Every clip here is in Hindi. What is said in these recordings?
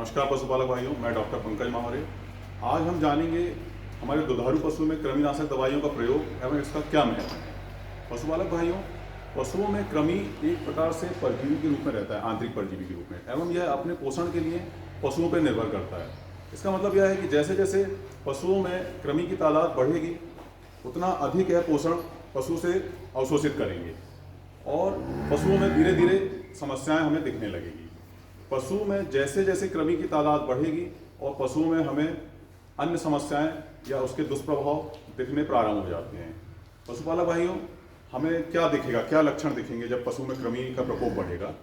नमस्कार पशुपालक भाइयों, मैं डॉक्टर पंकज मावरे। आज हम जानेंगे हमारे दुधारू पशु में कृमिनाशक दवाइयों का प्रयोग एवं इसका क्या महत्व है। पशुपालक भाइयों, पशुओं में कृमि एक प्रकार से परजीवी के रूप में रहता है, आंतरिक परजीवी के रूप में, एवं यह अपने पोषण के लिए पशुओं पर निर्भर करता है। इसका मतलब यह है कि जैसे जैसे पशुओं में कृमि की तादाद बढ़ेगी उतना अधिक यह पोषण पशु से अवशोषित करेंगे और पशुओं में धीरे धीरे समस्याएं हमें दिखने लगेगी। पशु में जैसे जैसे कृमि की तादाद बढ़ेगी और पशुओं में हमें अन्य समस्याएं या उसके दुष्प्रभाव दिखने प्रारंभ हो जाते हैं। पशुपालक भाइयों, हमें क्या दिखेगा, क्या लक्षण दिखेंगे जब पशु में कृमि का प्रकोप बढ़ेगा?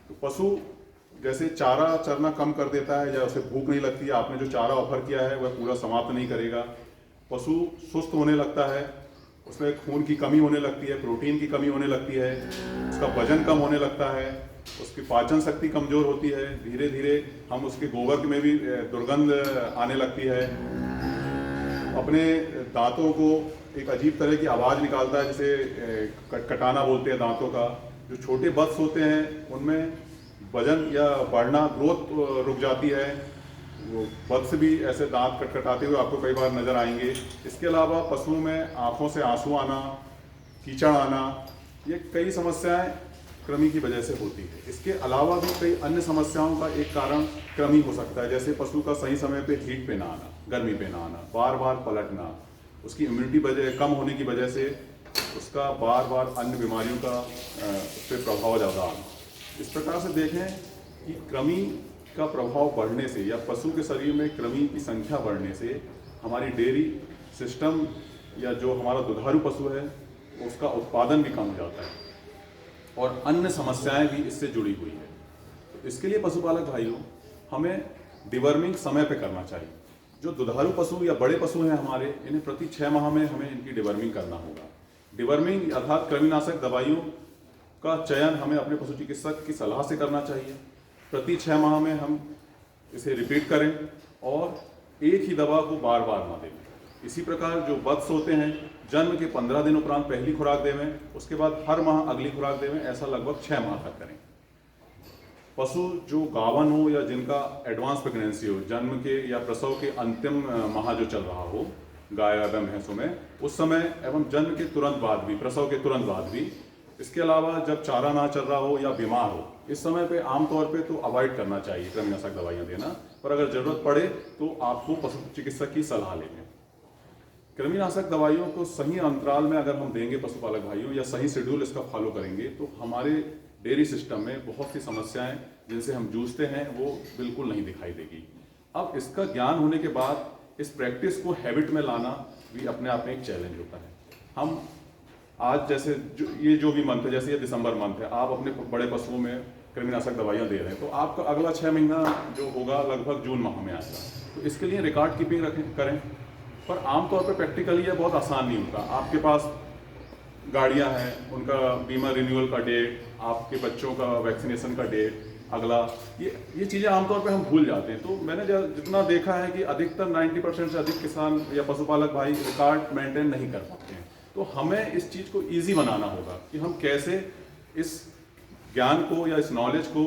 तो पशु जैसे चारा चरना कम कर देता है या उसे भूख नहीं लगती है, आपने जो चारा ऑफर किया है वह पूरा समाप्त नहीं करेगा। पशु सुस्त होने लगता है, उसमें खून की कमी होने लगती है, प्रोटीन की कमी होने लगती है, उसका वजन कम होने लगता है, उसकी पाचन शक्ति कमजोर होती है। धीरे धीरे हम उसके गोबर में भी दुर्गंध आने लगती है। अपने दांतों को एक अजीब तरह की आवाज़ निकालता है, जिसे कटकटाना बोलते हैं दांतों का। जो छोटे बत्स होते हैं उनमें वजन या बढ़ना, ग्रोथ रुक जाती है। वो बत्स भी ऐसे दांत कटकटाते हुए आपको कई बार नजर आएंगे। इसके अलावा पशुओं में आंखों से आंसू आना, कीचड़ आना, ये कई समस्याएं कृमि की वजह से होती है। इसके अलावा भी कई अन्य समस्याओं का एक कारण कृमि हो सकता है, जैसे पशु का सही समय पे हीट पे ना आना, गर्मी पे ना आना, बार बार पलटना, उसकी इम्यूनिटी कम होने की वजह से उसका बार बार अन्य बीमारियों का उस पर प्रभाव ज़्यादा आना। इस प्रकार से देखें कि कृमि का प्रभाव बढ़ने से या पशु के शरीर में कृमि की संख्या बढ़ने से हमारी डेयरी सिस्टम या जो हमारा दुधारू पशु है उसका उत्पादन भी कम हो जाता है और अन्य समस्याएं भी इससे जुड़ी हुई है। तो इसके लिए पशुपालक भाइयों, हमें डिवर्मिंग समय पे करना चाहिए। जो दुधारू पशु या बड़े पशु हैं हमारे, इन्हें प्रति 6 माह में हमें इनकी डिवर्मिंग करना होगा। डिवर्मिंग अर्थात कृमिनाशक दवाइयों का चयन हमें अपने पशु चिकित्सक की सलाह से करना चाहिए। प्रति 6 माह में हम इसे रिपीट करें और एक ही दवा को बार बार ना दें। इसी प्रकार जो बत्स होते हैं, जन्म के 15 दिन उपरांत पहली खुराक देवें, उसके बाद हर माह अगली खुराक देवें। ऐसा लगभग 6 माह तक करें। पशु जो गावन हो या जिनका एडवांस प्रेगनेंसी हो, जन्म के या प्रसव के अंतिम माह जो चल रहा हो गाय एवं भैंसों में, उस समय एवं जन्म के तुरंत बाद भी, प्रसव के तुरंत बाद भी, इसके अलावा जब चारा ना चल रहा हो या बीमार हो, इस समय पे आमतौर पे तो अवॉइड करना चाहिए कृमिनाशक दवाइयाँ देना। पर अगर जरूरत पड़े तो आपको पशु चिकित्सक की सलाह लेंगे। कृमिनाशक दवाइयों को सही अंतराल में अगर हम देंगे पशुपालक भाइयों, या सही शेड्यूल इसका फॉलो करेंगे, तो हमारे डेयरी सिस्टम में बहुत सी समस्याएं जिनसे हम जूझते हैं वो बिल्कुल नहीं दिखाई देगी। अब इसका ज्ञान होने के बाद इस प्रैक्टिस को हैबिट में लाना भी अपने आप में एक चैलेंज होता है। हम आज जैसे जो भी मंथ है, जैसे ये दिसंबर मंथ है, आप अपने बड़े पशुओं में कृमिनाशक दवाइयाँ दे रहे हैं, तो आपका अगला 6 महीना जो होगा लगभग जून माह में आएगा। तो इसके लिए रिकॉर्ड कीपिंग करें। पर आमतौर पर प्रैक्टिकली यह बहुत आसान नहीं होता। आपके पास गाड़ियां हैं, उनका बीमा रिन्यूअल का डेट, आपके बच्चों का वैक्सीनेशन का डेट, अगला, ये चीज़ें आमतौर पे हम भूल जाते हैं। तो मैंने जितना देखा है कि अधिकतर 90% से अधिक किसान या पशुपालक भाई रिकॉर्ड मेंटेन नहीं कर पाते हैं। तो हमें इस चीज़ को ईजी बनाना होगा कि हम कैसे इस ज्ञान को या इस नॉलेज को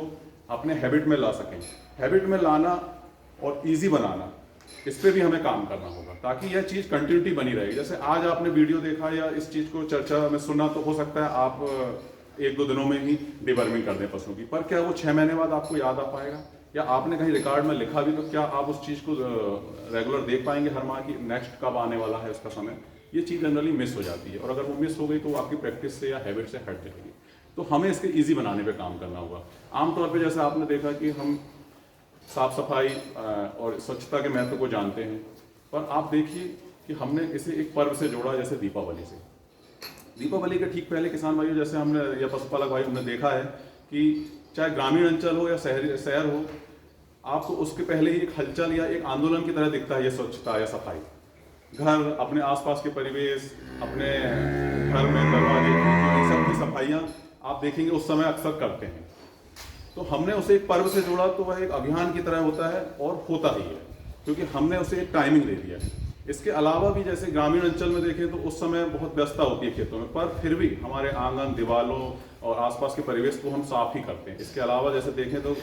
अपने हैबिट में ला सकें। हैबिट में लाना और ईजी बनाना, इस पे भी हमें काम करना होगा ताकि यह चीज़ कंटिन्यूटी बनी रहेगी। जैसे आज आपने वीडियो देखा या इस चीज़ को चर्चा में सुना, तो हो सकता है आप 1-2 दिनों में ही डिवर्मिंग कर दें पशु की, पर क्या वो 6 महीने बाद आपको याद आ पाएगा? या आपने कहीं रिकॉर्ड में लिखा भी, तो क्या आप उस चीज़ को रेगुलर देख पाएंगे हर माह की नेक्स्ट कब आने वाला है उसका समय? ये चीज़ जनरली मिस हो जाती है, और अगर वो मिस हो गई तो आपकी प्रैक्टिस से या हैबिट से हट जाएगी। तो हमें इसके ईजी बनाने पर काम करना होगा। आमतौर पर जैसे आपने देखा कि हम साफ सफाई और स्वच्छता के महत्व को जानते हैं, पर आप देखिए कि हमने इसे एक पर्व से जोड़ा, जैसे दीपावली से। दीपावली के ठीक पहले किसान भाइयों, जैसे हमने या पशुपालक भाई हमने देखा है कि चाहे ग्रामीण अंचल हो या शहर हो, आपको उसके पहले ही एक हलचल या एक आंदोलन की तरह दिखता है ये स्वच्छता या सफाई। घर, अपने आसपास के परिवेश, अपने घर में दरवाजे, इन सब की सफाइयाँ आप देखेंगे उस समय अक्सर करते हैं। तो हमने उसे एक पर्व से जोड़ा, तो वह एक अभियान की तरह होता है और होता ही है, क्योंकि हमने उसे एक टाइमिंग दे दिया है। इसके अलावा भी जैसे ग्रामीण अंचल में देखें तो उस समय बहुत व्यस्तता होती है खेतों में, पर फिर भी हमारे आंगन, दीवारों और आसपास के परिवेश को हम साफ ही करते हैं। इसके अलावा जैसे देखें तो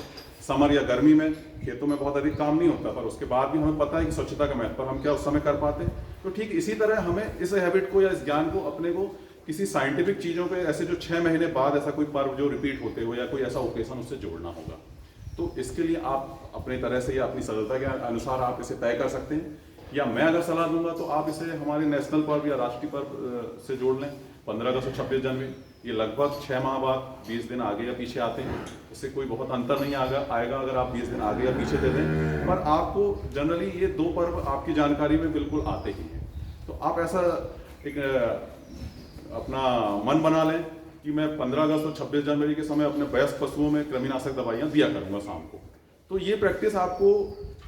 समर या गर्मी में खेतों में बहुत अधिक काम नहीं होता, पर उसके बाद भी हमें पता है कि स्वच्छता का महत्व, पर हम क्या उस समय कर पाते हैं? तो ठीक इसी तरह हमें इस हैबिट को या इस ज्ञान को अपने को किसी साइंटिफिक चीज़ों पे ऐसे जो 6 महीने बाद ऐसा कोई पर्व जो रिपीट होते हो या कोई ऐसा ओकेशन उससे जोड़ना होगा। तो इसके लिए आप अपनी तरह से या अपनी सरलता के अनुसार आप इसे तय कर सकते हैं, या मैं अगर सलाह दूंगा तो आप इसे हमारे नेशनल पर्व या राष्ट्रीय पर्व से जोड़ लें। 15 अगस्त और 26 जनवरी ये लगभग 6 माह बाद 20 दिन आगे या पीछे आते हैं, इससे कोई बहुत अंतर नहीं आएगा अगर आप 20 दिन आगे या पीछे दे दें, पर आपको जनरली ये 2 पर्व आपकी जानकारी में बिल्कुल आते ही हैं। तो आप ऐसा एक अपना मन बना लें कि मैं 15 अगस्त और 26 जनवरी के समय अपने वयस्क पशुओं में कृमिनाशक दवाइयाँ दिया करूँगा शाम को। तो ये प्रैक्टिस आपको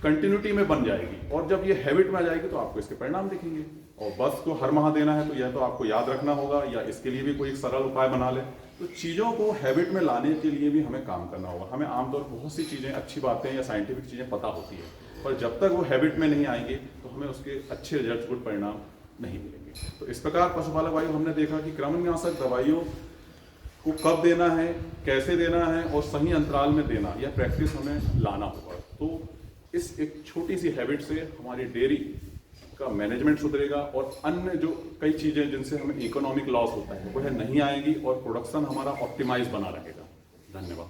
कंटिन्यूटी में बन जाएगी, और जब ये हैबिट में आ जाएगी तो आपको इसके परिणाम दिखेंगे। और बस को हर माह देना है तो यह तो आपको याद रखना होगा, या इसके लिए भी कोई एक सरल उपाय बना लें। तो चीज़ों को हैबिट में लाने के लिए भी हमें काम करना होगा। हमें आमतौर पर बहुत सी चीज़ें, अच्छी बातें या साइंटिफिक चीज़ें पता होती है, पर जब तक वो हैबिट में नहीं आएंगे तो हमें उसके अच्छे रिजल्ट, गुड परिणाम नहीं मिलेंगे। तो इस प्रकार पशुपालक भाइयों हमने देखा कि कृमिनाशक दवाइयों को कब देना है, कैसे देना है और सही अंतराल में देना, यह प्रैक्टिस हमें लाना होगा। तो इस एक छोटी सी हैबिट से हमारी डेयरी का मैनेजमेंट सुधरेगा, और अन्य जो कई चीज़ें जिनसे हमें इकोनॉमिक लॉस होता है वह नहीं आएगी, और प्रोडक्शन हमारा ऑप्टिमाइज बना रहेगा। धन्यवाद।